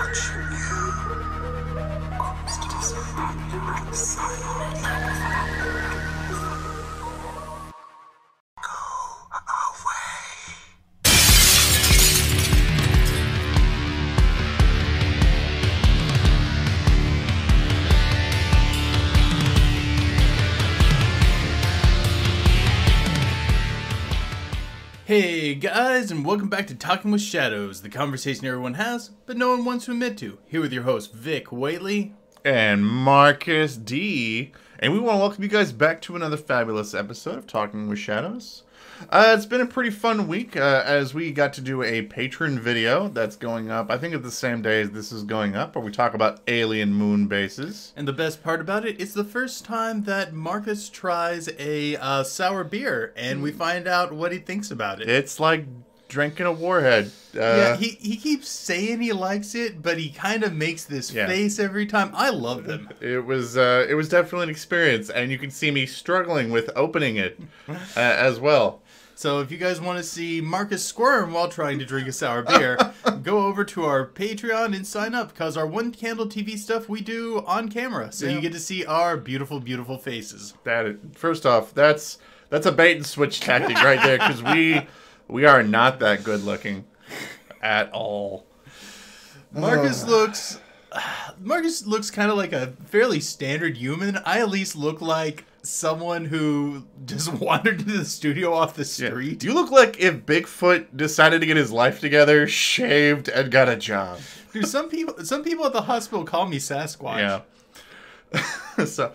watching you. Ghosts are silent. Go away. Hey guys, and welcome back to Talking with Shadows, the conversation everyone has, but no one wants to admit to. Here with your host, Vic Whately. And Marcus D. And we want to welcome you guys back to another fabulous episode of Talking with Shadows. It's been a pretty fun week as we got to do a patron video that's going up, I think it's the same day as this is going up, where we talk about alien moon bases. And the best part about it, it's the first time that Marcus tries a sour beer, and we find out what he thinks about it. It's like drinking a warhead. Yeah, he keeps saying he likes it, but he kind of makes this face every time. I love them. It was definitely an experience, and you can see me struggling with opening it as well. So if you guys want to see Marcus squirm while trying to drink a sour beer, go over to our Patreon and sign up, because our One Candle TV stuff we do on camera, so you get to see our beautiful, beautiful faces. First off, that's a bait and switch tactic right there, because we are not that good looking at all. Marcus looks kind of like a fairly standard human. I at least look like someone who just wandered into the studio off the street. You look like if Bigfoot decided to get his life together, shaved, and got a job. Dude, some people at the hospital call me Sasquatch. Yeah. So,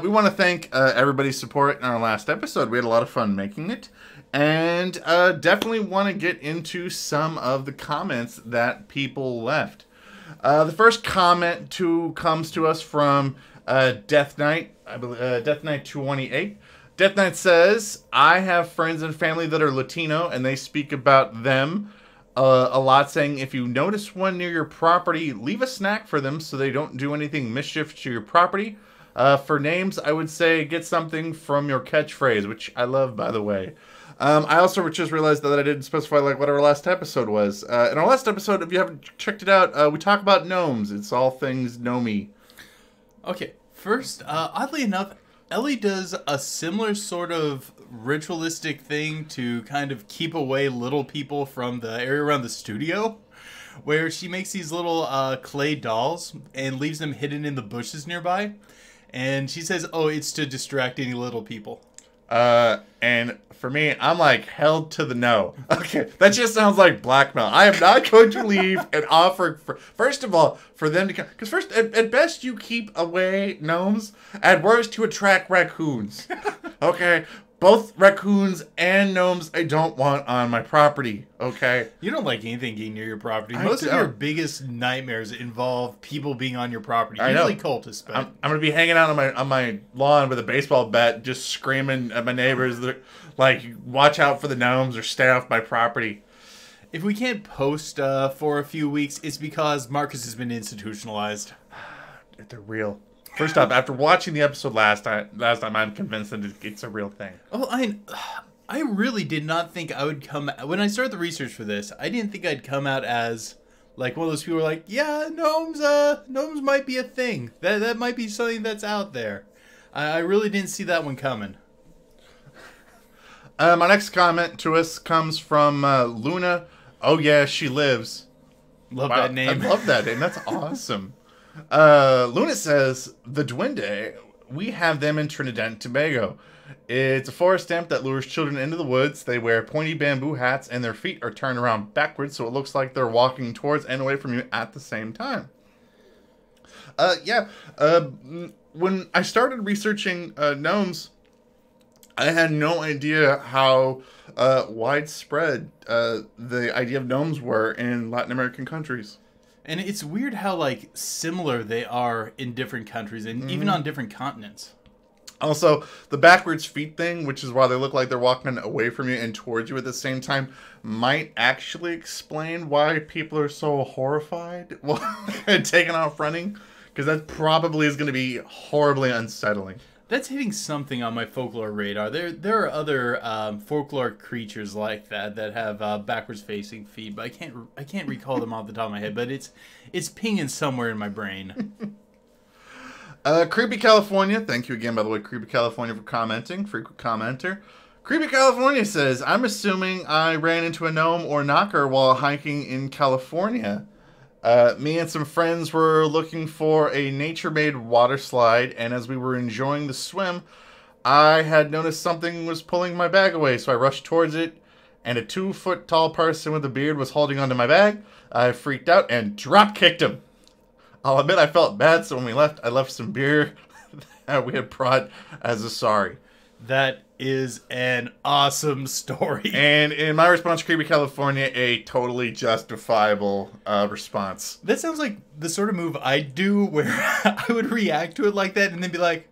we want to thank everybody's support in our last episode. We had a lot of fun making it. And definitely want to get into some of the comments that people left. The first comment comes to us from Death Knight, I believe, Death Knight 228. Death Knight says, I have friends and family that are Latino, and they speak about them a lot, saying if you notice one near your property, leave a snack for them so they don't do anything mischief to your property. For names, I would say get something from your catchphrase, which I love, by the way. I also just realized that I didn't specify what our last episode was. In our last episode, if you haven't checked it out, we talk about gnomes. It's all things gnomey. Okay, first, oddly enough, Ellie does a similar sort of ritualistic thing to kind of keep away little people from the area around the studio, where she makes these little clay dolls and leaves them hidden in the bushes nearby. And she says, oh, it's to distract any little people. And for me, I'm like held to the no. Okay, that just sounds like blackmail. I am not going to leave and offer, first of all, for them to come. Because first, at best, you keep away gnomes. At worst, to attract raccoons. Okay? Both raccoons and gnomes I don't want on my property, okay? You don't like anything getting near your property. Most of your biggest nightmares involve people being on your property. Usually cultists, but I'm going to be hanging out on my lawn with a baseball bat, just screaming at my neighbors, like, watch out for the gnomes or stay off my property. If we can't post for a few weeks, it's because Marcus has been institutionalized. They're real. First off, after watching the episode last time, I'm convinced that it's a real thing. Oh, I really did not think I would come... When I started the research for this, I didn't think I'd come out as like one of those people who are like, yeah, gnomes might be a thing. That might be something that's out there. I really didn't see that one coming. My next comment to us comes from Luna. Oh, yeah, she lives. Love that name. I love that name. That's awesome. Luna says, the duende, we have them in Trinidad and Tobago. It's a forest imp that lures children into the woods. They wear pointy bamboo hats and their feet are turned around backwards, so it looks like they're walking towards and away from you at the same time. When I started researching gnomes, I had no idea how widespread the idea of gnomes were in Latin American countries. And it's weird how, like, similar they are in different countries and even on different continents. Also, the backwards feet thing, which is why they look like they're walking away from you and towards you at the same time, might actually explain why people are so horrified while taking off running. Because that probably is going to be horribly unsettling. That's hitting something on my folklore radar. There are other folklore creatures like that have backwards facing feet, but I can't recall them off the top of my head. But it's pinging somewhere in my brain. Creepy California, thank you again, by the way, Creepy California, for commenting, frequent commenter. Creepy California says, I'm assuming I ran into a gnome or knocker while hiking in California. Me and some friends were looking for a nature-made water slide, and as we were enjoying the swim, I had noticed something was pulling my bag away, so I rushed towards it, and a 2-foot-tall person with a beard was holding onto my bag. I freaked out and drop-kicked him. I'll admit I felt bad, so when we left, I left some beer that we had brought as a sorry. That is an awesome story. And in my response to Creepy California, a totally justifiable response. That sounds like the sort of move I do where I would react to it like that and then be like,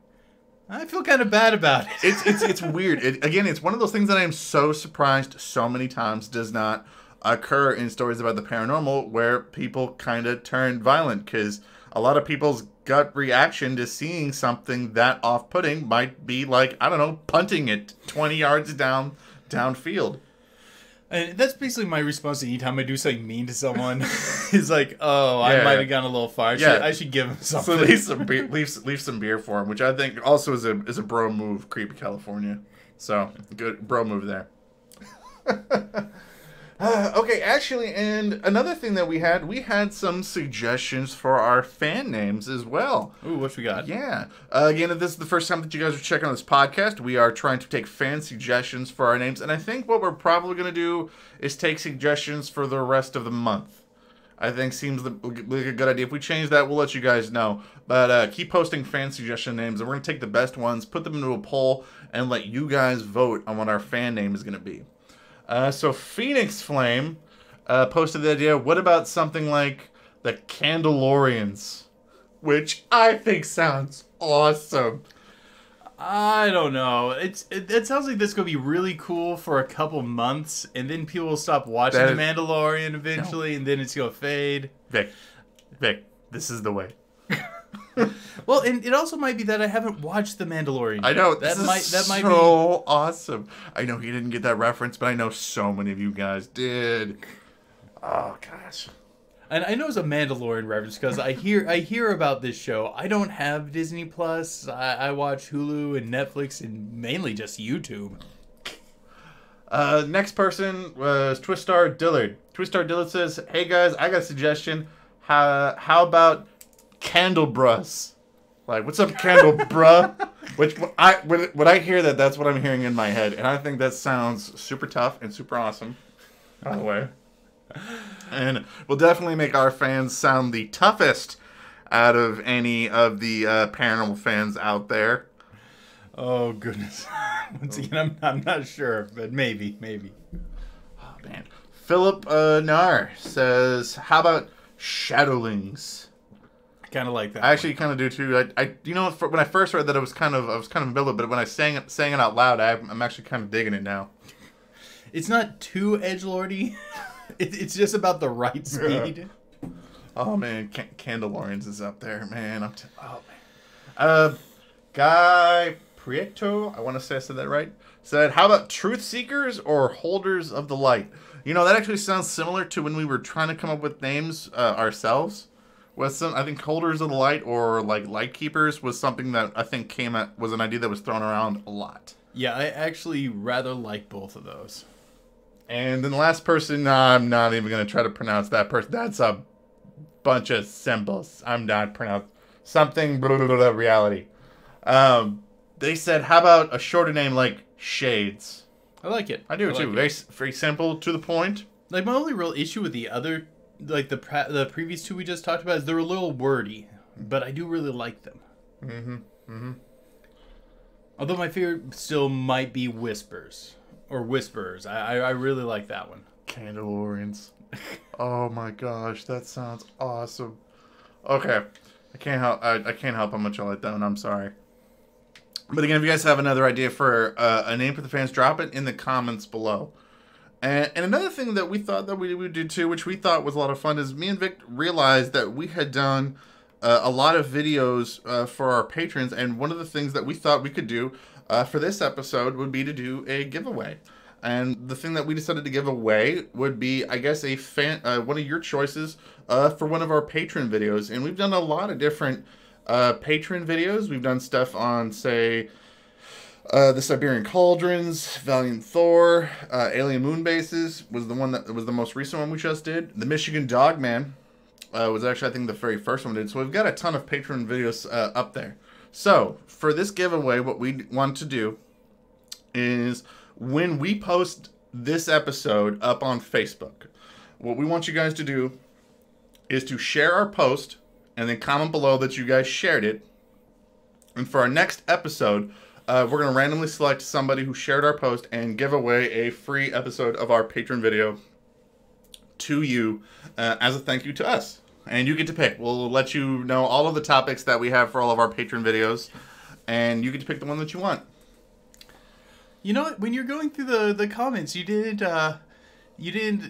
I feel kind of bad about it. It's weird. Again, it's one of those things that I am so surprised so many times does not occur in stories about the paranormal where people kind of turn violent, because a lot of people's gut reaction to seeing something that off-putting might be like, I don't know, punting it 20 yards downfield. And that's basically my response anytime I do something mean to someone. Is like, oh, I might have gone a little far. I should give him something. So leave some beer for him, which I think also is a bro move, Creepy California. So good bro move there. Okay, actually, and another thing that we had some suggestions for our fan names as well. Ooh, what we got? Yeah. Again, if this is the first time that you guys are checking on this podcast, we are trying to take fan suggestions for our names, and I think what we're probably going to do is take suggestions for the rest of the month. I think seems like a good idea. If we change that, we'll let you guys know. But keep posting fan suggestion names, and we're going to take the best ones, put them into a poll, and let you guys vote on what our fan name is going to be. So Phoenix Flame posted the idea, what about something like the Candelorians? Which I think sounds awesome. I don't know. It sounds like this is going to be really cool for a couple months, and then people will stop watching The Mandalorian eventually, and then it's going to fade. Vic, this is the way. Well, and it also might be that I haven't watched The Mandalorian. I know, that might be so awesome. I know he didn't get that reference, but I know so many of you guys did. Oh gosh. And I know it's a Mandalorian reference because I hear about this show. I don't have Disney Plus. I watch Hulu and Netflix and mainly just YouTube. Next person was Twistar Dillard. Twistar Dillard says, "Hey guys, I got a suggestion. How about Candlebruss? Like, what's up, Candlebruh?" Which when I hear that, that's what I'm hearing in my head, and I think that sounds super tough and super awesome. By the way, and we'll definitely make our fans sound the toughest out of any of the paranormal fans out there. Oh goodness! Once again, I'm not sure, but maybe. Oh man, Philip Nar says, "How about Shadowlings?" Kind of like that. I actually kind of do too. I you know, when I first read that, I was kind of ambivalent, but when I sang it out loud, I'm actually kind of digging it now. It's not too edgelordy. It's just about the right speed. Oh man, Candelorians is up there, man. Oh man. Guy Prieto, I want to say I said that right, said, "How about truth seekers or holders of the light?" You know, that actually sounds similar to when we were trying to come up with names ourselves. I think holders of the light or like light keepers was something that I think was an idea that was thrown around a lot. Yeah, I actually rather like both of those. And then the last person, I'm not even going to try to pronounce that person. That's a bunch of symbols. I'm not pronouncing something reality. They said, how about a shorter name like Shades? I like it. I do too. Very simple, to the point. Like, my only real issue with the other, like the previous two we just talked about, is they're a little wordy, but I do really like them. Although my favorite still might be Whispers or Whisperers. I really like that one. Candelorians. Oh my gosh, that sounds awesome. Okay, I can't help how much I like that one. I'm sorry. But again, if you guys have another idea for a name for the fans, drop it in the comments below. And another thing that we thought that we would do too, which we thought was a lot of fun, is me and Vic realized that we had done a lot of videos for our patrons, and one of the things that we thought we could do for this episode would be to do a giveaway. And the thing that we decided to give away would be, I guess, a one of your choices for one of our patron videos. And we've done a lot of different patron videos. We've done stuff on, say, the Siberian Cauldrons, Valiant Thor, Alien Moon Bases was the one that was the most recent one we just did. The Michigan Dogman was actually, I think, the very first one we did. So we've got a ton of patron videos up there. So for this giveaway, what we want to do is, when we post this episode up on Facebook, what we want you guys to do is to share our post and then comment below that you guys shared it. And for our next episode, we're going to randomly select somebody who shared our post and give away a free episode of our patron video to you as a thank you to us. And you get to pick. We'll let you know all of the topics that we have for all of our patron videos, and you get to pick the one that you want. You know what? When you're going through the comments, you didn't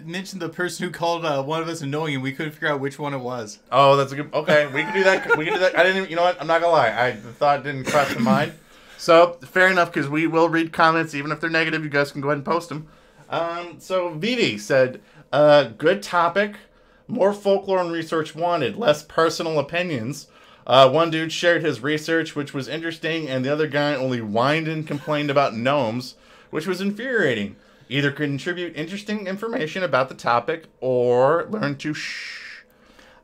mention the person who called one of us annoying, and we couldn't figure out which one it was. Oh, that's a good. Okay, we can do that. We can do that. I didn't even. You know what? I'm not gonna lie. The thought didn't cross my mind. So fair enough, because we will read comments, even if they're negative. You guys can go ahead and post them. So Vivi said, "Good topic. More folklore and research wanted. Less personal opinions." One dude shared his research, which was interesting, and the other guy only whined and complained about gnomes, which was infuriating. Either contribute interesting information about the topic, or learn to shh.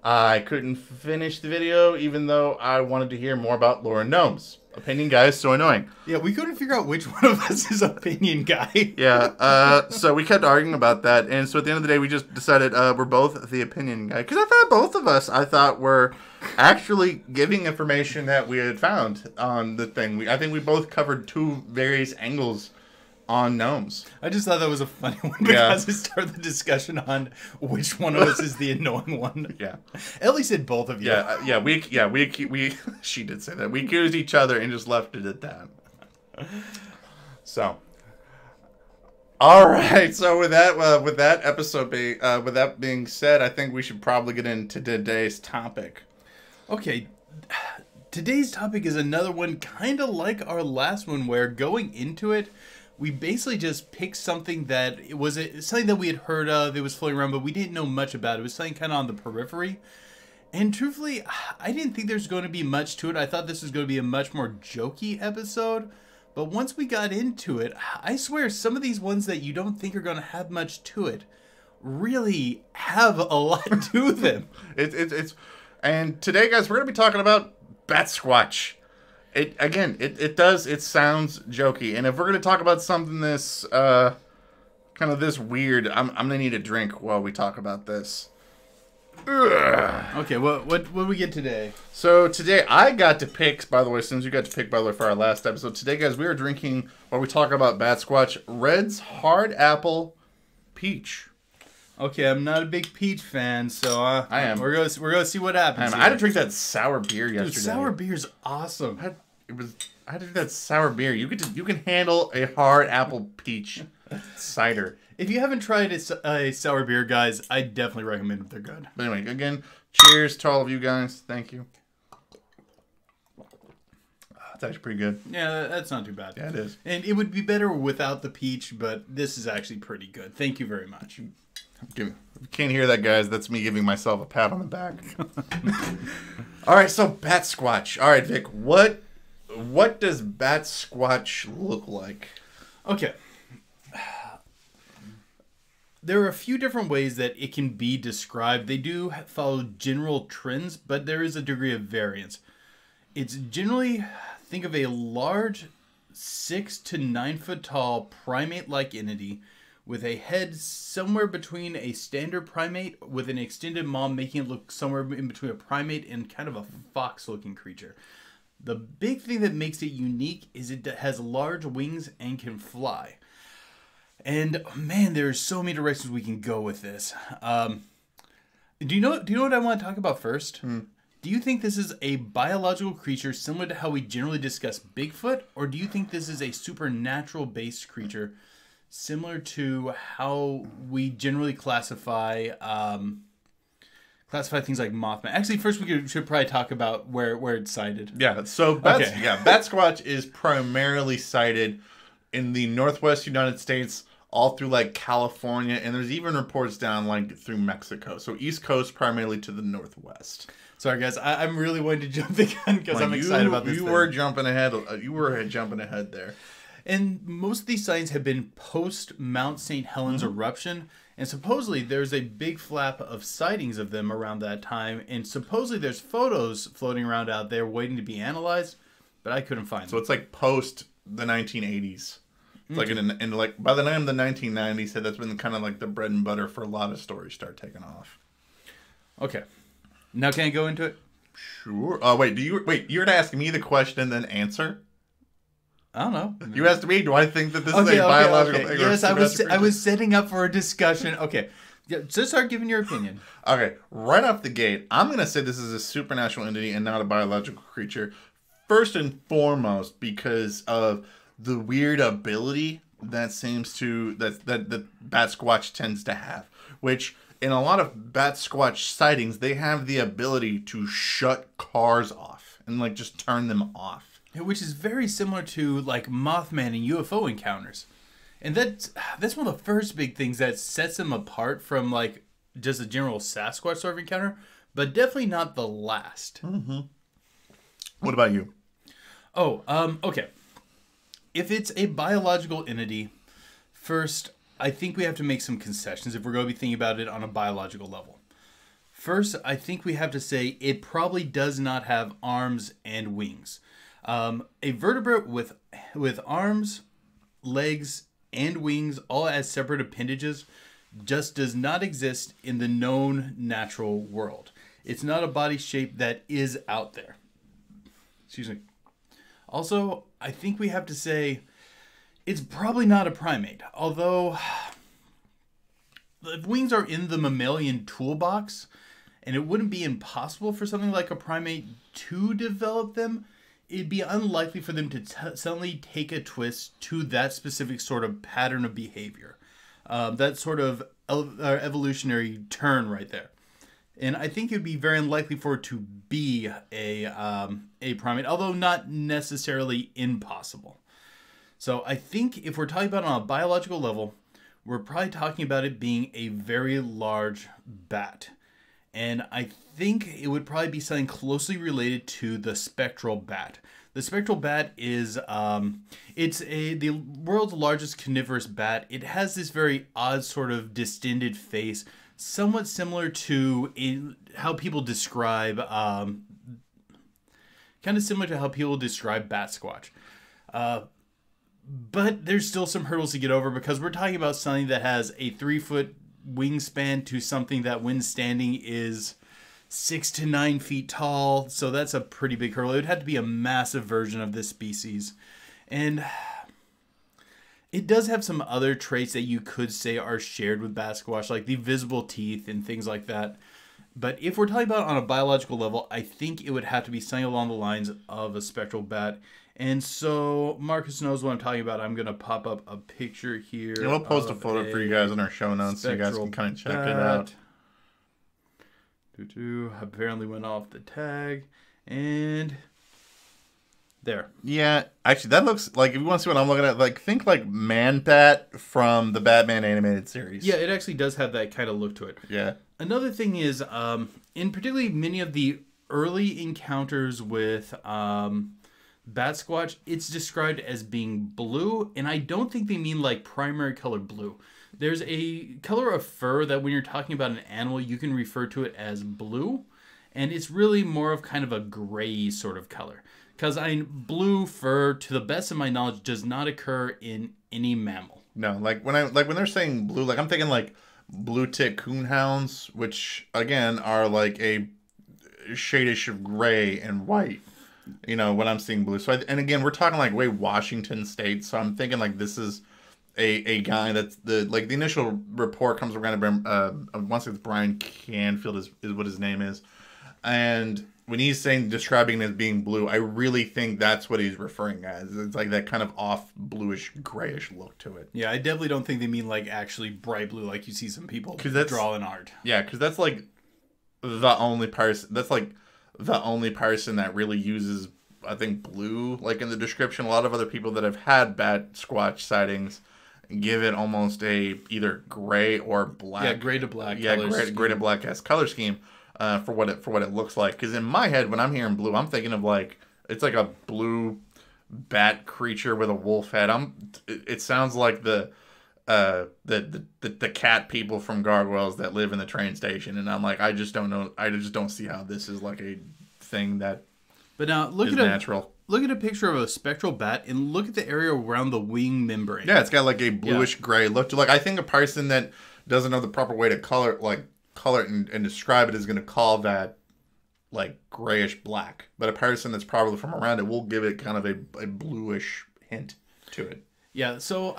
I couldn't finish the video, even though I wanted to hear more about lore and gnomes. Opinion guy is so annoying. Yeah, we couldn't figure out which one of us is opinion guy. Yeah, so we kept arguing about that, and so at the end of the day, we just decided we're both the opinion guy. Because I thought both of us, were actually giving information that we had found on the thing. I think we both covered two various angles on gnomes. I just thought that was a funny one because it started the discussion on which one of us is the annoying one. Yeah. Ellie said both of you. We she did say that. We accused each other and just left it at that. So, all right. So with that being said, I think we should probably get into today's topic. Okay. Today's topic is another one kind of like our last one, where going into it, we basically just picked something that something that we had heard of. It was floating around, but we didn't know much about it. It was something kind of on the periphery. And truthfully, I didn't think there's going to be much to it. I thought this was going to be a much more jokey episode. But once we got into it, I swear some of these ones that you don't think are going to have much to it really have a lot to them. And today, guys, we're going to be talking about Batsquatch. It sounds jokey, and if we're gonna talk about something this kind of this weird, I'm gonna need a drink while we talk about this. Ugh. Okay, what we get today? So today I got to pick. By the way, since you got to pick, by the way, for our last episode today, guys, we are drinking while we talk about Batsquatch, Red's Hard Apple Peach. Okay, I'm not a big peach fan, so I am. We're gonna see what happens. I had to drink that sour beer yesterday. Dude, sour beer's awesome. I had to drink that sour beer. You can handle a hard apple peach cider. If you haven't tried a sour beer, guys, I definitely recommend it. They're good. But anyway, again, cheers to all of you guys. Thank you. It's actually pretty good. Yeah, that's not too bad. Yeah, it is. And it would be better without the peach, but this is actually pretty good. Thank you very much. If you can't hear that, guys, that's me giving myself a pat on the back. All right, so Batsquatch. All right, Vic, what does Batsquatch look like? Okay. There are a few different ways that it can be described. They do follow general trends, but there is a degree of variance. It's generally, think of a large 6 to 9 foot tall primate-like entity with a head somewhere between a standard primate with an extended maw, making it look somewhere in between a primate and kind of a fox-looking creature. The big thing that makes it unique is it has large wings and can fly. And man, there's so many directions we can go with this. Do you know what I want to talk about first? Do you think this is a biological creature similar to how we generally discuss Bigfoot, or do you think this is a supernatural based creature similar to how we generally classify classify things like Mothman. Actually, first should probably talk about where it's sighted. Yeah, so Batsquatch is primarily sighted in the northwest United States, all through like California, and there's even reports down like through Mexico. So East Coast primarily to the northwest. Sorry guys, I'm really wanting to jump the gun because I'm excited about this. You were jumping ahead. You were jumping ahead there. And most of these sightings have been post Mount St. Helens eruption, and supposedly there's a big flap of sightings of them around that time, and supposedly there's photos floating around out there waiting to be analyzed, but I couldn't find them. So it's like post the 1980s. It's like in like by the time the 1990s hit, that's been kind of like the bread and butter for a lot of stories start taking off. Okay. Now can I go into it? Sure. Oh wait, you're gonna ask me the question and then answer? I don't know. You asked me, do I think that this is a biological thing? Yes, I was setting up for a discussion. Okay. Yeah, just start giving your opinion. Okay, right off the gate, I'm going to say this is a supernatural entity and not a biological creature. First and foremost, because of the weird ability that Batsquatch tends to have. Which, in a lot of Batsquatch sightings, they have the ability to shut cars off and like just turn them off. Which is very similar to like Mothman and UFO encounters. And that's one of the first big things that sets them apart from like just a general Sasquatch sort of encounter, but definitely not the last. Mm-hmm. What about you? Oh, okay. If it's a biological entity, first, I think we have to make some concessions if we're going to be thinking about it on a biological level. First, I think we have to say it probably does not have arms and wings. A vertebrate with arms, legs, and wings all as separate appendages just does not exist in the known natural world. It's not a body shape that is out there. Excuse me. Also, I think we have to say it's probably not a primate, although the wings are in the mammalian toolbox, and it wouldn't be impossible for something like a primate to develop them. It'd be unlikely for them to suddenly take a twist to that specific sort of pattern of behavior. That sort of evolutionary turn right there. And I think it would be very unlikely for it to be a primate, although not necessarily impossible. So I think if we're talking about it on a biological level, we're probably talking about it being a very large bat. And I think it would probably be something closely related to the spectral bat. The spectral bat is the world's largest carnivorous bat. It has this very odd sort of distended face, somewhat similar to how people describe Batsquatch. But there's still some hurdles to get over because we're talking about something that has a 3-foot wingspan to something that when standing is 6 to 9 feet tall. So that's a pretty big hurdle. It would have to be a massive version of this species. And it does have some other traits that you could say are shared with Sasquatch, like the visible teeth and things like that. But if we're talking about it on a biological level, I think it would have to be something along the lines of a spectral bat. And so Marcus knows what I'm talking about. I'm going to pop up a picture here. Yeah, we'll post a photo for you guys in our show notes so you guys can kind of check it out. Apparently went off the tag. And there. Yeah, actually, that looks like, if you want to see what I'm looking at, like think like Man-Bat from the Batman animated series. Yeah, it actually does have that kind of look to it. Yeah. Another thing is, in particularly many of the early encounters with Batsquatch, it's described as being blue, and I don't think they mean like primary color blue. There's a color of fur that when you're talking about an animal, you can refer to it as blue, and it's really more of kind of a gray sort of color. Because blue fur, to the best of my knowledge, does not occur in any mammal. No, like when they're saying blue, like I'm thinking like blue tick coonhounds, which again are like a shadish of gray and white. You know, when I'm seeing blue. So, and again, we're talking like way Washington State. So I'm thinking like this is a guy that's the initial report comes around. Once it's Brian Canfield is what his name is, and when he's describing it as being blue, I really think that's what he's referring as. It's like that kind of off bluish grayish look to it. Yeah, I definitely don't think they mean like actually bright blue like you see some people draw in art. Yeah, because that's like the only person. That's like the only person that really uses, I think, blue, like in the description. A lot of other people that have had Batsquatch sightings give it almost a either gray or black. Yeah, gray to black. Yeah, gray to black as color scheme for what it looks like. Because in my head, when I'm hearing blue, I'm thinking of like it's like a blue bat creature with a wolf head. It sounds like the cat people from Gargoyles that live in the train station, and I'm like, I just don't know. I just don't see how this is like a thing that. But now look is at natural. Look at a picture of a spectral bat and look at the area around the wing membrane. Yeah, it's got like a bluish gray look to like. I think a person that doesn't know the proper way to color it and describe it is going to call that like grayish black. But a person that's probably from around it will give it kind of a bluish hint to it. Yeah, so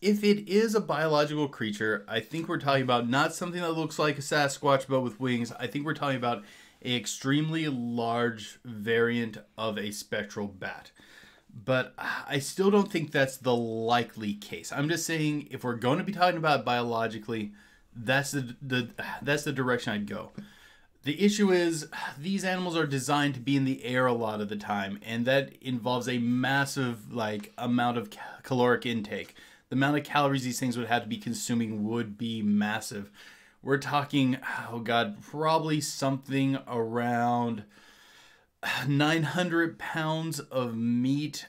if it is a biological creature, I think we're talking about not something that looks like a Sasquatch but with wings. I think we're talking about an extremely large variant of a spectral bat. But I still don't think that's the likely case. I'm just saying if we're going to be talking about biologically, that's the direction I'd go. The issue is these animals are designed to be in the air a lot of the time, and that involves a massive amount of caloric intake. The amount of calories these things would have to be consuming would be massive. We're talking, oh God, probably something around 900 pounds of meat,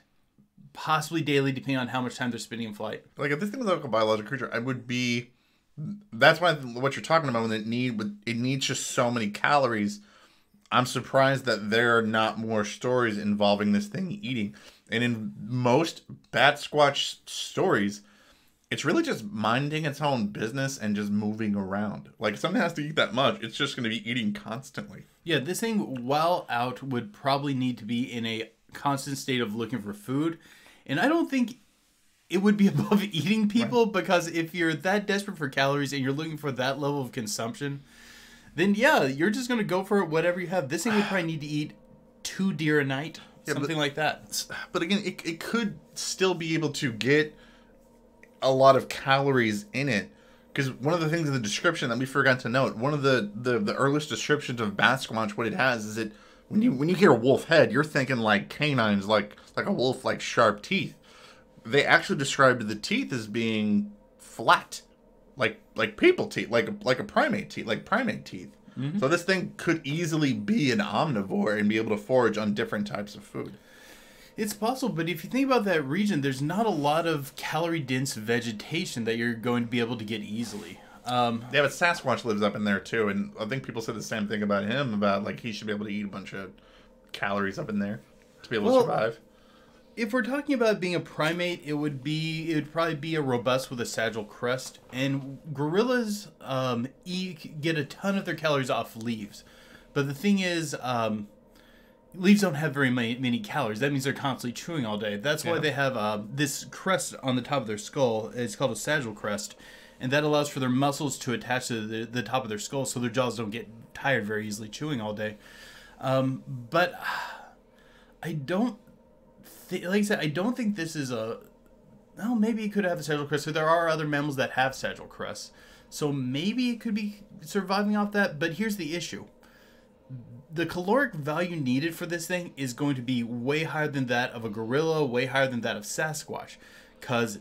possibly daily, depending on how much time they're spending in flight. Like if this thing was like a biological creature, I would be. That's why what you're talking about when it needs just so many calories. I'm surprised that there are not more stories involving this thing eating. And in most Batsquatch stories, it's really just minding its own business and just moving around. Like if something has to eat that much, it's just going to be eating constantly. Yeah, this thing, while out, would probably need to be in a constant state of looking for food. And I don't think it would be above eating people, because if you're that desperate for calories and you're looking for that level of consumption, then yeah, you're just going to go for whatever you have. This thing would probably need to eat 2 deer a night, something like that. But again, it could still be able to get a lot of calories in it. Because one of the things in the description that we forgot to note, one of the earliest descriptions of Basquatch, what it has is that when you hear wolf head, you're thinking like canines, like a wolf, like sharp teeth. They actually described the teeth as being flat, like people teeth, like a primate teeth, like primate teeth. Mm-hmm. So this thing could easily be an omnivore and be able to forage on different types of food. It's possible, but if you think about that region, there's not a lot of calorie-dense vegetation that you're going to be able to get easily. Yeah, but Sasquatch lives up in there too, and I think people said the same thing about him, about like he should be able to eat a bunch of calories up in there to be able to survive. If we're talking about being a primate, it would probably be a robust with a sagittal crest, and gorillas get a ton of their calories off leaves. But the thing is, leaves don't have very many calories. That means they're constantly chewing all day. That's why they have this crest on the top of their skull. It's called a sagittal crest, and that allows for their muscles to attach to the top of their skull, so their jaws don't get tired very easily chewing all day. But I don't. Like I said, I don't think this is a. Well, maybe it could have a sagittal crest. So there are other mammals that have sagittal crests, so maybe it could be surviving off that. But here's the issue: the caloric value needed for this thing is going to be way higher than that of a gorilla, way higher than that of Sasquatch, because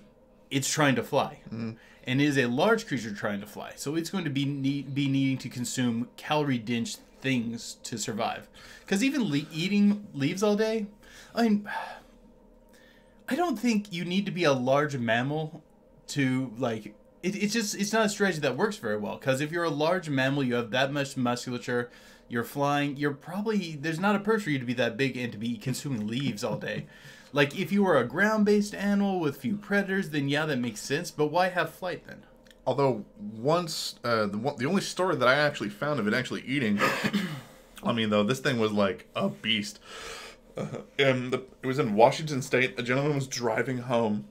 it's trying to fly, and it is a large creature trying to fly. So it's going to be needing to consume calorie-dense things to survive. Because even eating leaves all day, I mean, I don't think you need to be a large mammal to, like, it's not a strategy that works very well. Because if you're a large mammal, you have that much musculature, you're flying, there's not a purpose for you to be that big and to be consuming leaves all day. Like, if you were a ground-based animal with few predators, then yeah, that makes sense. But why have flight then? Although, once, the only story that I actually found of it actually eating, I mean, though, this thing was like a beast. It was in Washington State. A gentleman was driving home,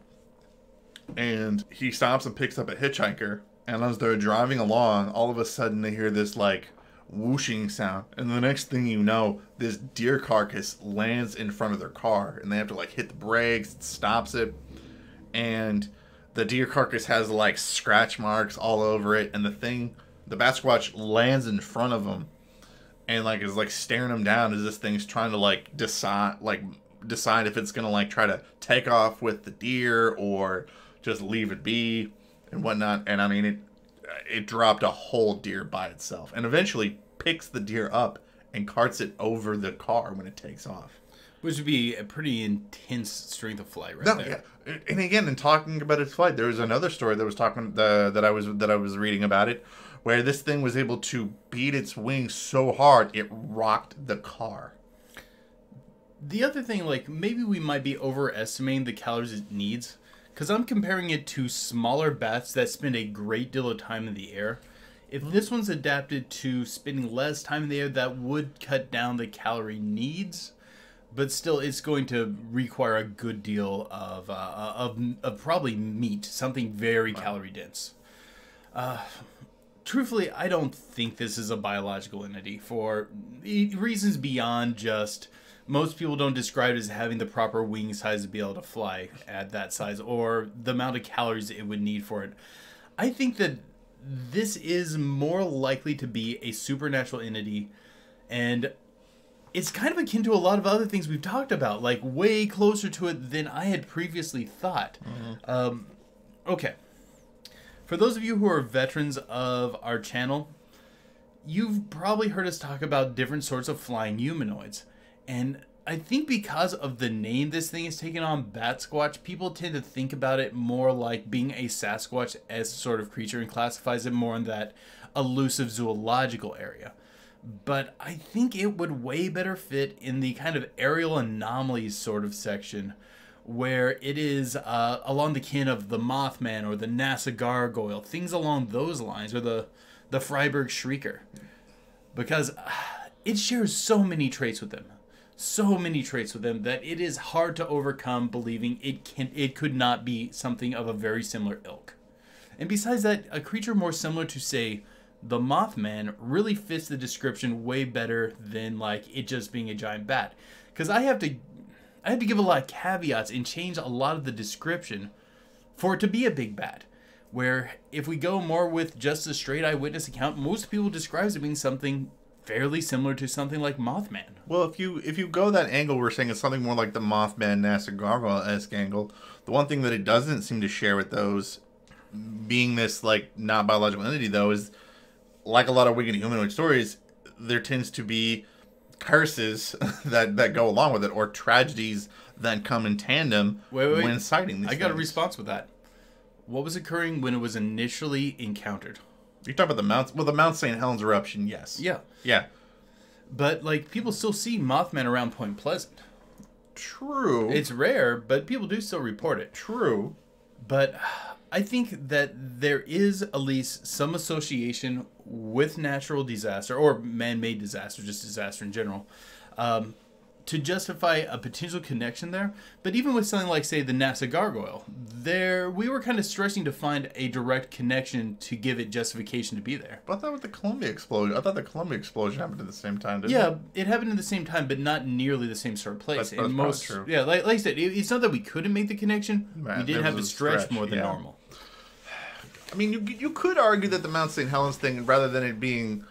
and he stops and picks up a hitchhiker. And as they're driving along, all of a sudden they hear this like whooshing sound, and the next thing you know, this deer carcass lands in front of their car, and they have to like hit the brakes. It stops it, and the deer carcass has like scratch marks all over it. And the Basquatch lands in front of them, and like is like staring him down as this thing's trying to like decide if it's gonna like try to take off with the deer or just leave it be and whatnot. And I mean it dropped a whole deer by itself and eventually picks the deer up and carts it over the car when it takes off. Which would be a pretty intense strength of flight there. Yeah. And again, in talking about its flight, there was another story that was talking that I was reading about it, where this thing was able to beat its wings so hard it rocked the car. The other thing, like, maybe we might be overestimating the calories it needs, because I'm comparing it to smaller bats that spend a great deal of time in the air. If this one's adapted to spending less time in the air, that would cut down the calorie needs. But still, it's going to require a good deal of probably meat, something very calorie dense. Truthfully, I don't think this is a biological entity for reasons beyond just most people don't describe it as having the proper wing size to be able to fly at that size or the amount of calories it would need for it. I think that this is more likely to be a supernatural entity, and it's kind of akin to a lot of other things we've talked about, like way closer to it than I had previously thought. Okay. For those of you who are veterans of our channel, you've probably heard us talk about different sorts of flying humanoids. And I think because of the name this thing is taken on, Batsquatch, people tend to think about it more like being a Sasquatch-esque sort of creature and classifies it more in that elusive zoological area. But I think it would way better fit in the kind of aerial anomalies sort of section, where it is along the kin of the Mothman or the NASA gargoyle, things along those lines, or the Freiburg Shrieker, because it shares so many traits with them, that it is hard to overcome believing it could not be something of a very similar ilk. And besides that, a creature more similar to, say, the Mothman really fits the description way better than like it just being a giant bat. Because I have to give a lot of caveats and change a lot of the description for it to be a big bat. Where if we go more with just a straight eyewitness account, most people describe it being something fairly similar to something like Mothman. Well, if you go that angle, we're saying it's something more like the Mothman, NASA gargoyle-esque angle. The one thing that it doesn't seem to share with those, being this like not biological entity though, is like a lot of wicked humanoid stories, there tends to be curses that go along with it, or tragedies that come in tandem when sighting these things. I got a response with that. What was occurring when it was initially encountered? You're talking about the Mount St. Helens eruption, yes. Yeah. But, like, people still see Mothman around Point Pleasant. True. It's rare, but people do still report it. True. But I think that there is at least some association with natural disaster or man-made disaster, just disaster in general, to justify a potential connection there. But even with something like, say, the NASA gargoyle, we were kind of stressing to find a direct connection to give it justification to be there. But I thought with the Columbia explosion, the Columbia explosion happened at the same time, didn't it? Yeah, it happened at the same time, but not nearly the same sort of place. That's most true. Yeah, like I said, it's not that we couldn't make the connection. We did have to stretch more than normal. I mean, you could argue that the Mount St. Helens thing, rather than it being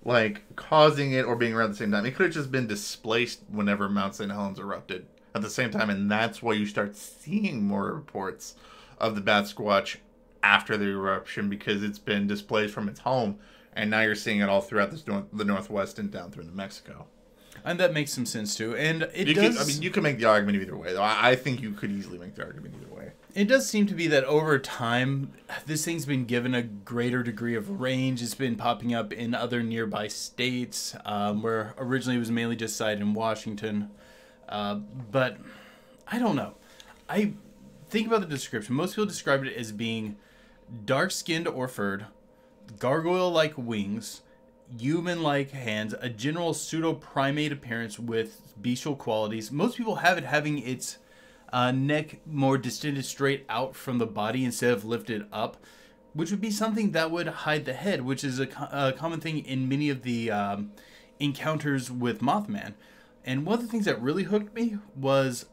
like causing it or being around the same time, it could have just been displaced whenever Mount St. Helens erupted at the same time, and that's why you start seeing more reports of the Batsquatch after the eruption, because it's been displaced from its home, and now you're seeing it all throughout the Northwest and down through New Mexico. And that makes some sense too. And you can make the argument either way, though. I think you could easily make the argument either way. It does seem to be that over time, this thing's been given a greater degree of range. It's been popping up in other nearby states, where originally it was mainly just sighted in Washington. But I don't know. I think about the description. Most people describe it as being dark-skinned or furred, gargoyle-like wings, human-like hands, a general pseudo-primate appearance with bestial qualities. Most people have it having its neck more distended straight out from the body instead of lifted up, which would be something that would hide the head, which is a common thing in many of the encounters with Mothman. And one of the things that really hooked me was,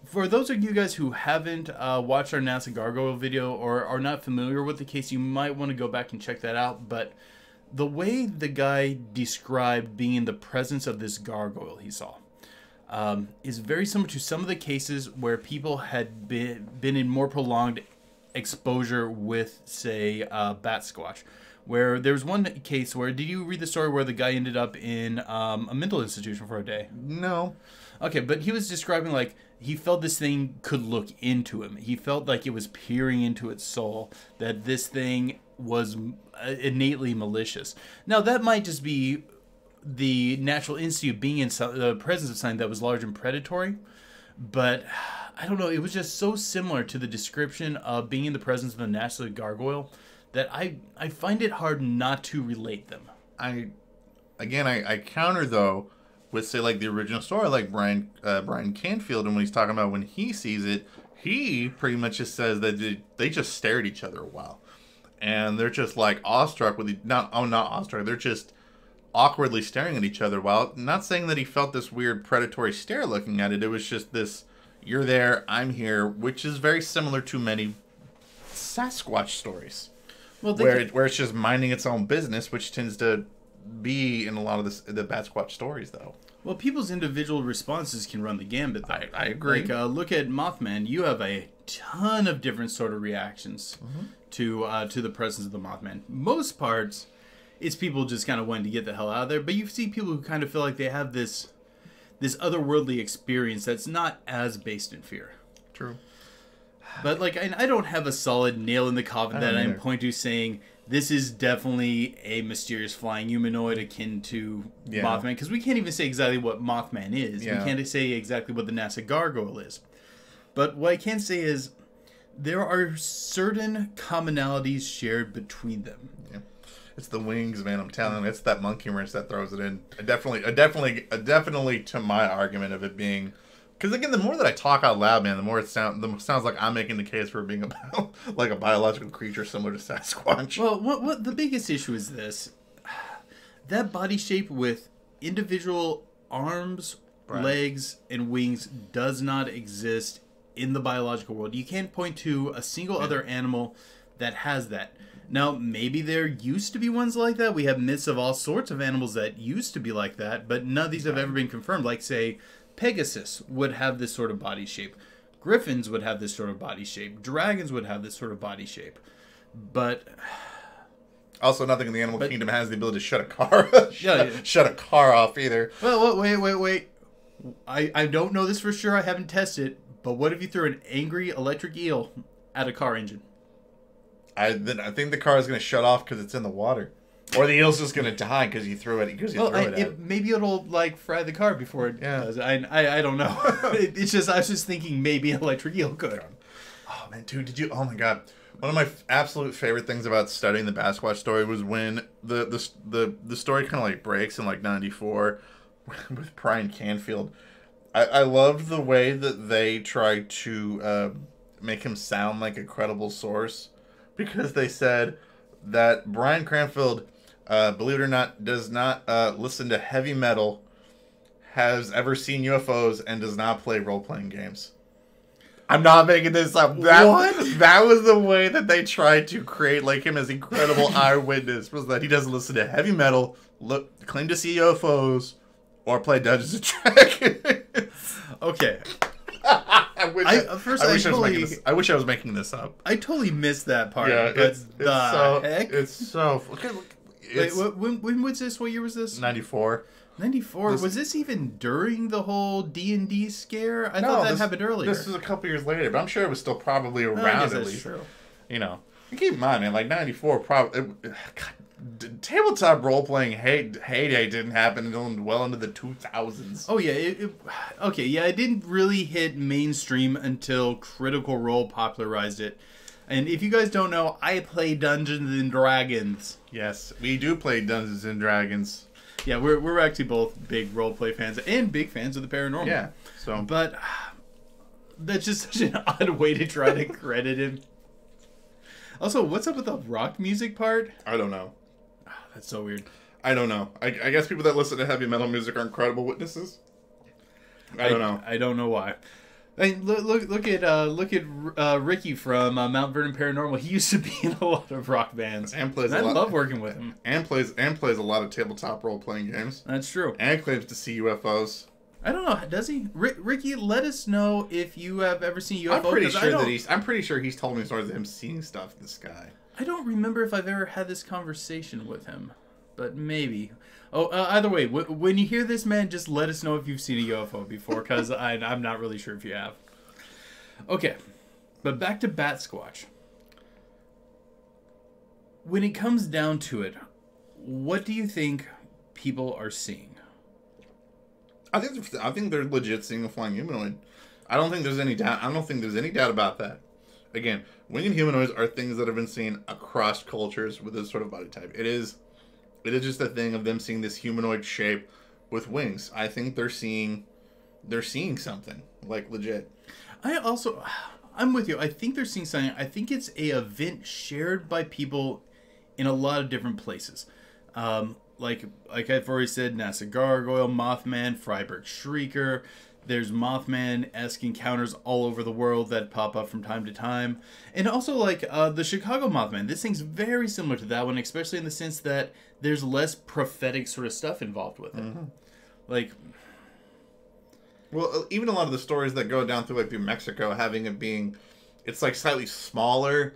for those of you guys who haven't watched our NASA gargoyle video or are not familiar with the case, you might want to go back and check that out. But the way the guy described being in the presence of this gargoyle he saw is very similar to some of the cases where people had been in more prolonged exposure with, say, Batsquatch. Where there was one case where, did you read the story where the guy ended up in a mental institution for a day? No. Okay, but he was describing like he felt this thing could look into him. He felt like it was peering into its soul, that this thing was innately malicious. Now, that might just be the natural instinct of being in the presence of something that was large and predatory, but I don't know, it was just so similar to the description of being in the presence of a natural gargoyle that I find it hard not to relate them. I counter though with, say, like the original story, like Brian Canfield, and when he's talking about when he sees it, he pretty much just says that they just stare at each other a while, and they're just like awestruck with not awestruck, they're just awkwardly staring at each other. While not saying that he felt this weird predatory stare looking at it, it was just this, you're there, I'm here, which is very similar to many Sasquatch stories. Well, where it's just minding its own business, which tends to be in a lot of the Batsquatch stories, though. Well, people's individual responses can run the gambit, though. I agree. Like, look at Mothman. You have a ton of different sort of reactions to the presence of the Mothman. Most parts, it's people just kind of wanting to get the hell out of there. But you see people who kind of feel like they have this otherworldly experience that's not as based in fear. True. But, like, I don't have a solid nail in the coffin that I'm pointing to saying this is definitely a mysterious flying humanoid akin to Mothman. Because we can't even say exactly what Mothman is. Yeah. We can't say exactly what the NASA gargoyle is. But what I can say is there are certain commonalities shared between them. Yeah. It's the wings, man. I'm telling you, it's that monkey wrench that throws it in. Definitely to my argument of it being... Because again, the more that I talk out loud, man, the more it sounds like I'm making the case for it being like a biological creature similar to Sasquatch. Well, what the biggest issue is this: that body shape with individual arms, legs, and wings does not exist in the biological world. You can't point to a single other animal that has that. Now, maybe there used to be ones like that. We have myths of all sorts of animals that used to be like that, but none of these have ever been confirmed. Like, say, Pegasus would have this sort of body shape. Griffins would have this sort of body shape. Dragons would have this sort of body shape. But... Also, nothing in the animal kingdom has the ability to shut a car shut a car off either. Well, wait. I don't know this for sure. I haven't tested it. But what if you threw an angry electric eel at a car engine? I think the car is going to shut off because it's in the water. Or the eel's just going to die because you threw it. Maybe it'll like fry the car before it does. I don't know. It's just I was just thinking maybe an electric eel could. Oh man, dude, did you? Oh my god, one of my absolute favorite things about studying the Batsquatch story was when the story kind of like breaks in like '94 with Brian Canfield. I loved the way that they tried to make him sound like a credible source, because they said that Brian Canfield, believe it or not, does not listen to heavy metal, has ever seen UFOs, and does not play role-playing games. I'm not making this up. That was the way that they tried to create like him as incredible eyewitness, was that he doesn't listen to heavy metal, claim to see UFOs, or play Dungeons and Dragons. Okay. I wish I was making this up. I totally missed that part. Yeah, it's so okay. Wait, when was this? What year was this? 94. 94. Was this even during the whole D&D scare? I thought that happened earlier. This was a couple years later, but I'm sure it was still probably around at least. True. You know, keep in mind, man, like 94 probably. Tabletop role-playing heyday didn't happen until well into the 2000s. Oh, yeah. It didn't really hit mainstream until Critical Role popularized it. And if you guys don't know, I play Dungeons and Dragons. Yes, we do play Dungeons and Dragons. Yeah, we're actually both big role-play fans and big fans of the paranormal. Yeah, so... But that's just such an odd way to try to credit him. Also, what's up with the rock music part? I don't know. That's so weird. I don't know. I guess people that listen to heavy metal music are incredible witnesses. I don't know. I don't know why. I mean, look at Ricky from Mount Vernon Paranormal. He used to be in a lot of rock bands, And plays I a lot. love working with him. And plays a lot of tabletop role playing games. That's true. And claims to see UFOs. I don't know. Does he? Ricky, let us know if you have ever seen UFO. I'm pretty sure he's told me stories of him seeing stuff in the sky. I don't remember if I've ever had this conversation with him, but maybe. Oh, either way, when you hear this, man, just let us know if you've seen a UFO before, because I'm not really sure if you have. Okay, but back to Batsquatch. When it comes down to it, what do you think people are seeing? I think they're legit seeing a flying humanoid. I don't think there's any doubt. I don't think there's any doubt about that. Again, winged humanoids are things that have been seen across cultures with this sort of body type. It is just a thing of them seeing this humanoid shape with wings. I think they're seeing something, like, legit. I'm with you. I think they're seeing something. I think it's a event shared by people in a lot of different places. Like I've already said, NASA Gargoyle, Mothman, Freiburg Shrieker. There's Mothman-esque encounters all over the world that pop up from time to time. And also, like, the Chicago Mothman. This thing's very similar to that one, especially in the sense that there's less prophetic sort of stuff involved with it. Mm-hmm. Like... Well, even a lot of the stories that go down through, like, through Mexico, having it being... It's, like, slightly smaller.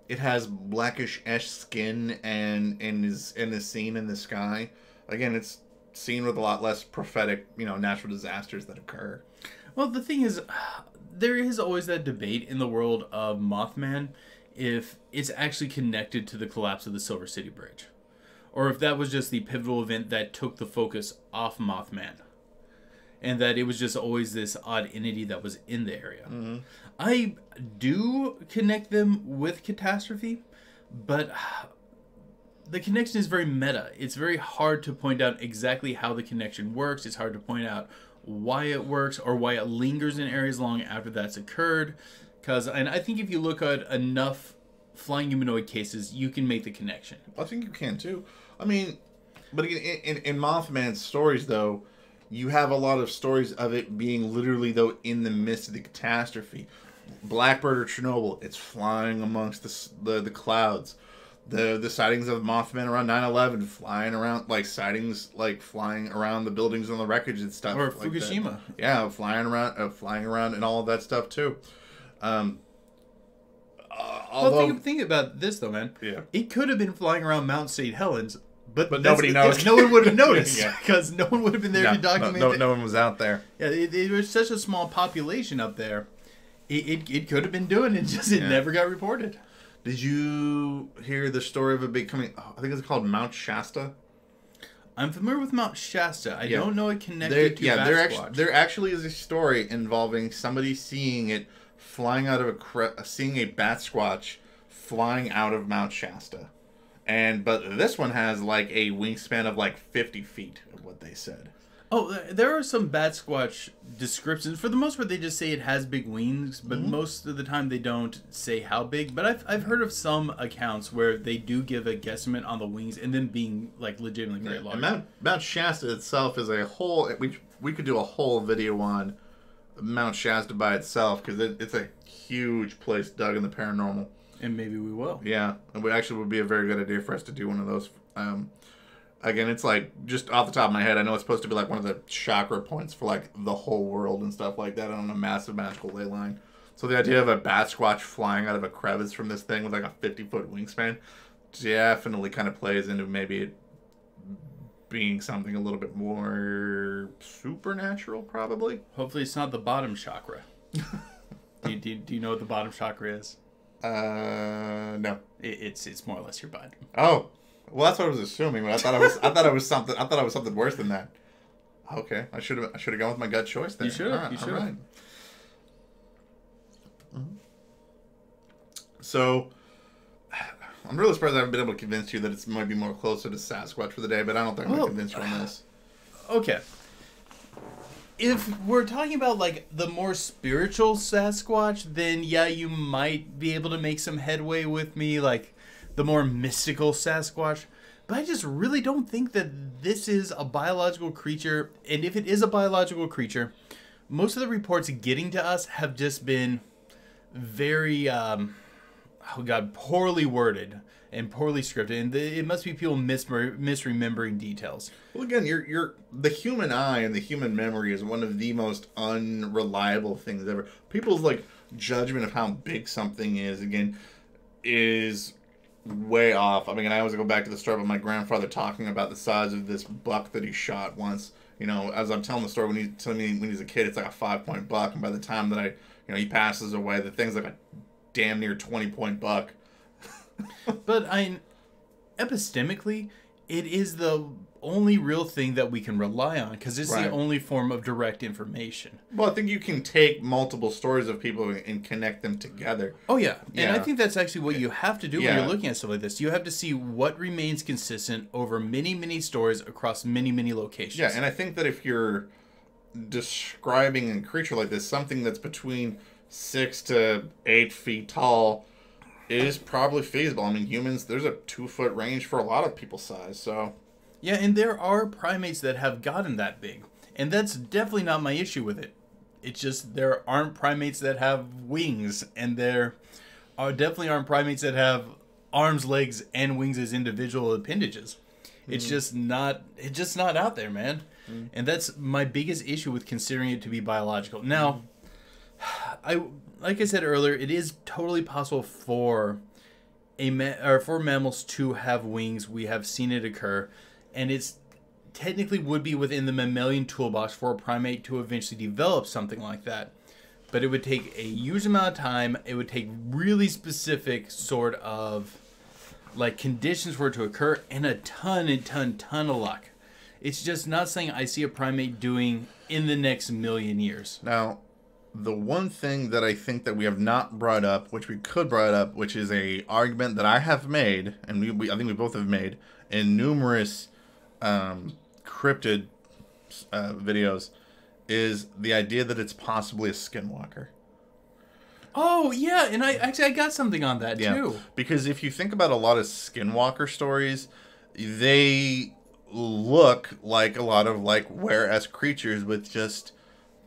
It has blackish-esque skin and is seen in the sky. Again, it's seen with a lot less prophetic, natural disasters that occur. Well, the thing is, there is always that debate in the world of Mothman if it's actually connected to the collapse of the Silver City Bridge. Or if that was just the pivotal event that took the focus off Mothman. And that it was just always this odd entity that was in the area. Mm-hmm. I do connect them with catastrophe, but the connection is very meta. It's very hard to point out exactly how the connection works. It's hard to point out why it works or why it lingers in areas long after that's occurred. And I think if you look at enough flying humanoid cases, you can make the connection. I think you can too. I mean, but again, in Mothman's stories, though, you have a lot of stories of it being literally, though, in the midst of the catastrophe. Blackbird or Chernobyl, it's flying amongst the clouds. The sightings of Mothman around 9/11, flying around, like, sightings, like, flying around the buildings on the wreckage and stuff. Or like Fukushima. That. Yeah, flying around and all of that stuff, too. Well, think about this, though, man. Yeah. It could have been flying around Mount St. Helens, but nobody knows. No one would have noticed, Yeah. because no one would have been there to document it. No one was out there. Yeah, it was such a small population up there. It could have been doing it, just it never got reported. Did you hear the story of a big coming? I think it's called Mount Shasta. I'm familiar with Mount Shasta. I don't know it connected to Sasquatch. There actually is a story involving somebody seeing it flying out of seeing a Batsquatch flying out of Mount Shasta, but this one has like a wingspan of like 50 feet, of what they said. Oh, there are some Batsquatch descriptions. For the most part, they just say it has big wings, but most of the time they don't say how big. But I've heard of some accounts where they do give a guesstimate on the wings and them being like legitimately very large. And Mount Shasta itself is a whole. We could do a whole video on Mount Shasta by itself, because it's a huge place dug in the paranormal. And maybe we will. Yeah, and would be a very good idea for us to do one of those. Again, it's like, just off the top of my head, I know it's supposed to be like one of the chakra points for like the whole world and stuff like that on a massive magical ley line. So the idea of a Batsquatch flying out of a crevice from this thing with like a 50-foot wingspan definitely kind of plays into maybe it being something a little bit more supernatural, probably. Hopefully it's not the bottom chakra. do you know what the bottom chakra is? No. It's more or less your butt. Oh. Well, that's what I was assuming, but I thought it was something worse than that. Okay, I should have gone with my gut choice there. You should have. Right. Mm-hmm. So, I'm really surprised I haven't been able to convince you that it might be more closer to Sasquatch for the day, but I don't think I'm going to convince you on this. Okay. If we're talking about, like, the more spiritual Sasquatch, then, yeah, you might be able to make some headway with me, like, the more mystical Sasquatch. But I just really don't think that this is a biological creature. And if it is a biological creature, most of the reports getting to us have just been very, poorly worded and poorly scripted, and it must be people misremembering details. Well, again, the human eye and the human memory is one of the most unreliable things ever. People's like judgment of how big something is, again, is way off. I mean, I always go back to the story of my grandfather talking about the size of this buck that he shot once. You know, as I'm telling the story, when he's telling me when he's a kid, it's like a 5-point buck, and by the time that he passes away, the thing's like a damn near 20-point buck. But epistemically, it is the only real thing that we can rely on because it's the only form of direct information. Well, I think you can take multiple stories of people and connect them together. Oh, yeah. And I think that's actually what you have to do when you're looking at stuff like this. You have to see what remains consistent over many, many stories across many, many locations. Yeah, and I think that if you're describing a creature like this, something that's between 6 to 8 feet tall is probably feasible. I mean, humans, there's a 2-foot range for a lot of people's size, so... Yeah, and there are primates that have gotten that big. And that's definitely not my issue with it. It's just there aren't primates that have wings, and there definitely aren't primates that have arms, legs, and wings as individual appendages. It's just not out there, man. And that's my biggest issue with considering it to be biological. Now, like I said earlier, it is totally possible for for mammals to have wings. We have seen it occur, and it's technically would be within the mammalian toolbox for a primate to eventually develop something like that. But it would take a huge amount of time. It would take really specific sort of like conditions for it to occur, and a ton of luck. It's just not something I see a primate doing in the next million years. Now, the one thing that I think that we have not brought up, which we could brought up, which is a argument that I have made, and I think we both have made in numerous cryptid videos, is the idea that it's possibly a skinwalker. Oh, yeah, and I got something on that, too. Because if you think about a lot of skinwalker stories, they look like a lot of, like, were-esque creatures with just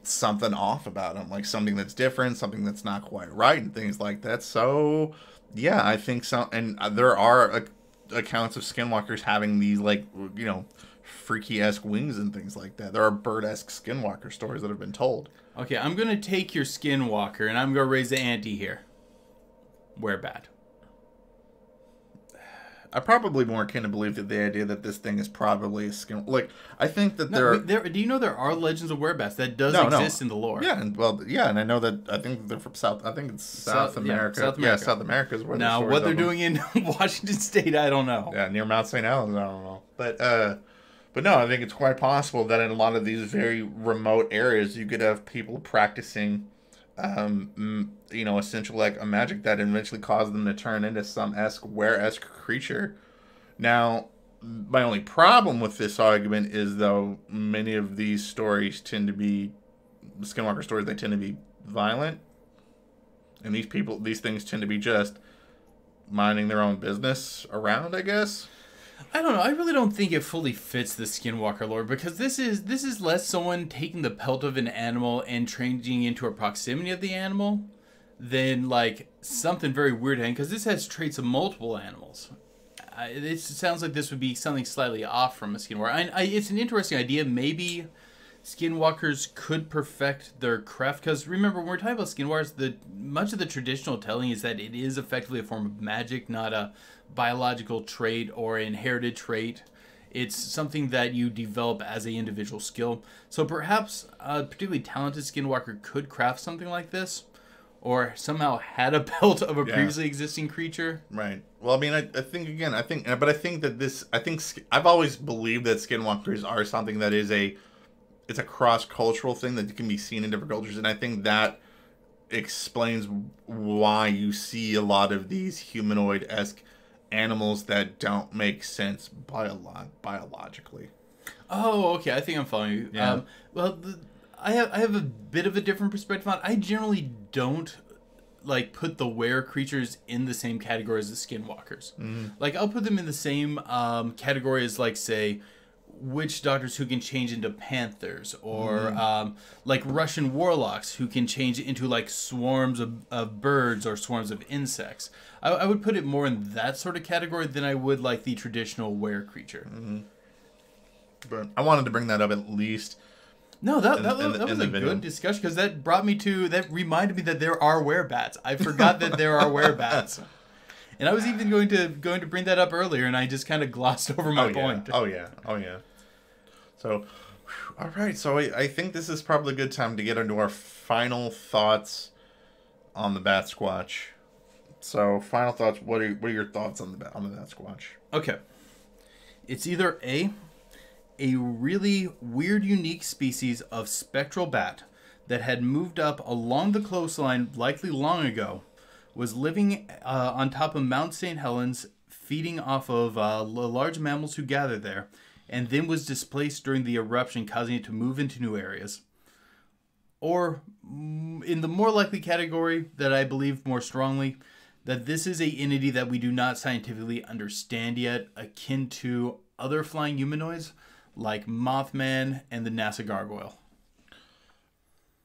something off about them. Like, something that's different, something that's not quite right, and things like that. So, yeah, I think so. And there are accounts of skinwalkers having these, like, you know, freaky-esque wings and things like that. There are bird-esque skinwalker stories that have been told. Okay, I'm going to take your skinwalker, and I'm going to raise the ante here. We're bad. I probably more akin to believe that the idea that this thing is probably a skin... Like, I think that there are... Do you know there are legends of werebats? That does exist in the lore. Yeah, and I know that... I think they're from South... I think it's South America. South America. Yeah, South America is where now, what they're doing in Washington State, I don't know. Yeah, near Mount St. Helens, I don't know. But no, I think it's quite possible that in a lot of these very remote areas, you could have people practicing, you know, essentially like a magic that eventually caused them to turn into some were-esque creature. Now, my only problem with this argument is, though, many of these stories tend to be, skinwalker stories, they tend to be violent. And these things tend to be just minding their own business around, I guess. I don't know. I really don't think it fully fits the skinwalker lore, because this is less someone taking the pelt of an animal and changing into a proximity of the animal than like something very weird. Because this has traits of multiple animals. It sounds like this would be something slightly off from a skinwalker. It's an interesting idea. Maybe skinwalkers could perfect their craft, because remember, when we're talking about skinwalkers, much of the traditional telling is that it is effectively a form of magic, not a biological trait or inherited trait. It's something that you develop as an individual skill. So perhaps a particularly talented skinwalker could craft something like this, or somehow had a pelt of a previously existing creature. Right. Well, I mean, I think I've always believed that skinwalkers are something that is it's a cross-cultural thing that can be seen in different cultures, and I think that explains why you see a lot of these humanoid-esque animals that don't make sense biologically. Oh, okay. I think I'm following you. Yeah. I have a bit of a different perspective on it. I generally don't like put the were creatures in the same category as the skinwalkers. Mm-hmm. Like, I'll put them in the same category as, like, say, witch doctors who can change into panthers, or like Russian warlocks who can change into like swarms of birds or swarms of insects. I would put it more in that sort of category than I would like the traditional were creature. But I wanted to bring that up at least. No, that was a good discussion, because that reminded me that there are werebats. I forgot that there are werebats. And I was even going to bring that up earlier, and I just kind of glossed over my point. Oh yeah. So, all right. So I think this is probably a good time to get into our final thoughts on the Batsquatch. So, final thoughts. What are your thoughts on the Batsquatch? Okay, it's either a really weird, unique species of spectral bat that had moved up along the coastline, likely long ago, was living on top of Mount St. Helens, feeding off of large mammals who gathered there, and then was displaced during the eruption, causing it to move into new areas. Or, in the more likely category, that I believe more strongly, that this is an entity that we do not scientifically understand yet, akin to other flying humanoids, like Mothman and the NASA gargoyle.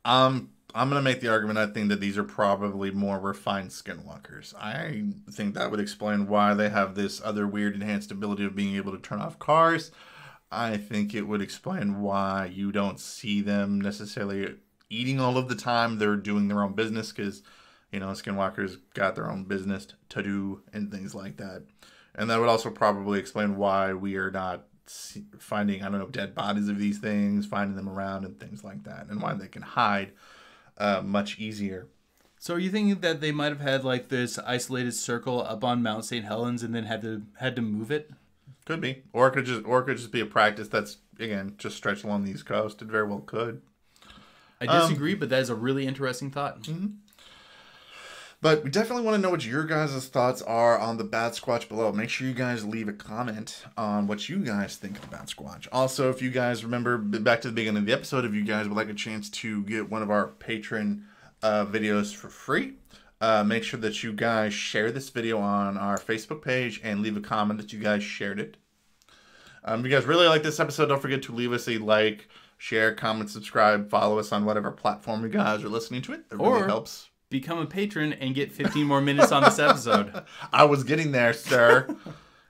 I'm going to make the argument, I think, that these are probably more refined skinwalkers. I think that would explain why they have this other weird enhanced ability of being able to turn off cars. I think it would explain why you don't see them necessarily eating all of the time. They're doing their own business because, skinwalkers got their own business to do and things like that. And that would also probably explain why we are not finding, dead bodies of these things, finding them around and things like that, and why they can hide much easier. So are you thinking that they might have had like this isolated circle up on Mount St. Helens and then had to move it? Could be, or it could just be a practice that's, again, just stretched along the East Coast. It very well could. I disagree, but that is a really interesting thought. Mm-hmm. But we definitely want to know what your guys' thoughts are on the Batsquatch below. Make sure you guys leave a comment on what you guys think of the Batsquatch. Also, if you guys remember back to the beginning of the episode, if you guys would like a chance to get one of our patron videos for free, make sure that you guys share this video on our Facebook page and leave a comment that you guys shared it. If you guys really like this episode, don't forget to leave us a like, share, comment, subscribe, follow us on whatever platform you guys are listening to it. It really helps. Become a patron and get 15 more minutes on this episode. I was getting there, sir.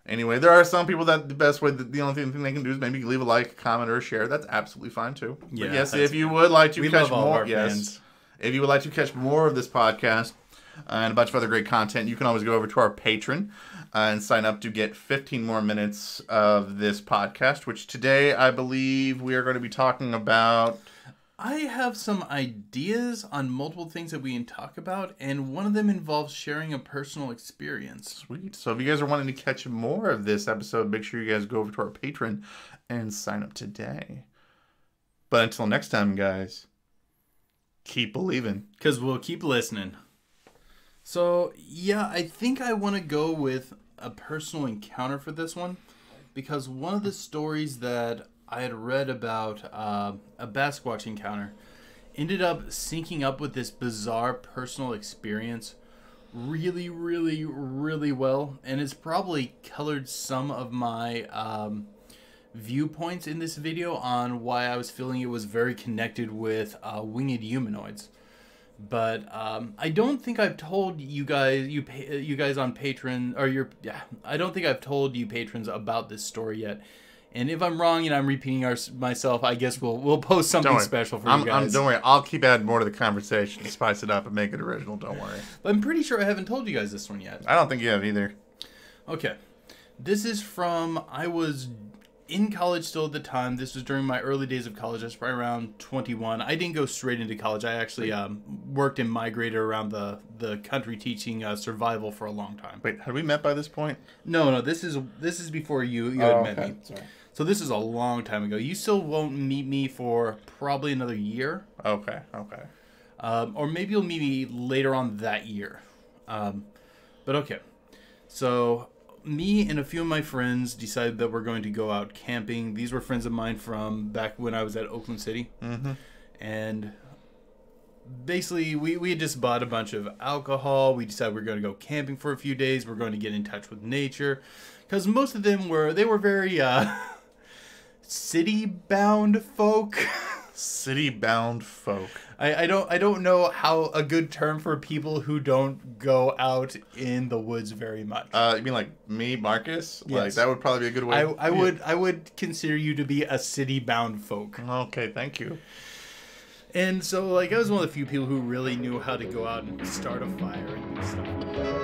Anyway, there are some people that the only thing they can do is maybe leave a like, comment, or a share. That's absolutely fine too. Yeah, but yes, if you would like to catch more, fans. If you would like to catch more of this podcast and a bunch of other great content, you can always go over to our Patreon and sign up to get 15 more minutes of this podcast. Which today, I believe, we are going to be talking about. I have some ideas on multiple things that we can talk about, and one of them involves sharing a personal experience. Sweet. So if you guys are wanting to catch more of this episode, make sure you guys go over to our Patreon and sign up today. But until next time, guys, keep believing. Because we'll keep listening. So, yeah, I think I want to go with a personal encounter for this one, because one of the stories that I had read about a Sasquatch encounter ended up syncing up with this bizarre personal experience really, really, really well. And it's probably colored some of my viewpoints in this video on why I was feeling it was very connected with winged humanoids. But I don't think I've told you guys, you guys on Patreon, or I don't think I've told you patrons about this story yet. And if I'm wrong and I'm repeating myself, I guess we'll post something special for you guys. Don't worry, I'll keep adding more to the conversation to spice it up and make it original. Don't worry. But I'm pretty sure I haven't told you guys this one yet. I don't think you have either. Okay, this is from, I was in college still at the time. This was during my early days of college. I was probably around 21. I didn't go straight into college. I actually worked and migrated around the country teaching survival for a long time. Wait, had we met by this point? No. This is before you had met me. Sorry. So this is a long time ago. You still won't meet me for probably another year. Okay. Or maybe you'll meet me later on that year. But okay. So me and a few of my friends decided that we're going to go out camping. These were friends of mine from back when I was at Oakland City. Mm-hmm. And basically, we had just bought a bunch of alcohol. We decided we were going to go camping for a few days. We're going to get in touch with nature. Because most of them were very city-bound folk. City-bound folk. I don't know how a good term for people who don't go out in the woods very much. You mean like me, Marcus? Yes. Like that would probably be a good way. I would consider you to be a city-bound folk. Okay, thank you. And so, like, I was one of the few people who really knew how to go out and start a fire and stuff like that.